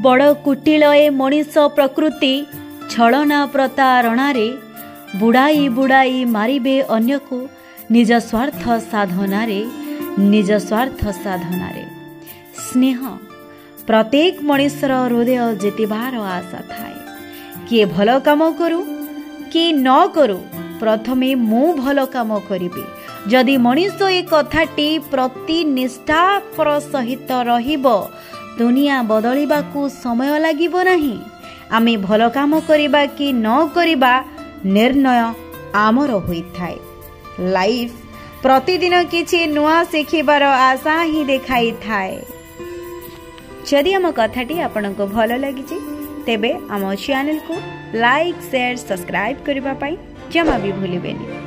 बड़ कुटिल ए मनीष प्रकृति छलना प्रतारणारे बुड़ाई बुड़ाई मारिबे अन्य को निज स्वार्थ साधनारे स्नेह प्रत्येक मनीषर हृदय जितिबार आशा थाए। किए भल काम करू कि न करू प्रथमे मु भल काम करिबे। जदि मनीष ए कथाटी प्रति निष्ठापर सहित रहिबो दुनिया बदलिबाकू समय लागिबो नाही। आमे भल काम करिबा कि न करिबा निर्णय आमर होइथाए। लाइफ प्रतिदिन किछि नुआ शिखिबार आशा ही देखाई थाए। जदि आम कथाटी आपनको भल लागिछि तेबे आम चैनल को लाइक शेयर सब्सक्राइब करिबा पई जमा भी भूलिबेनी।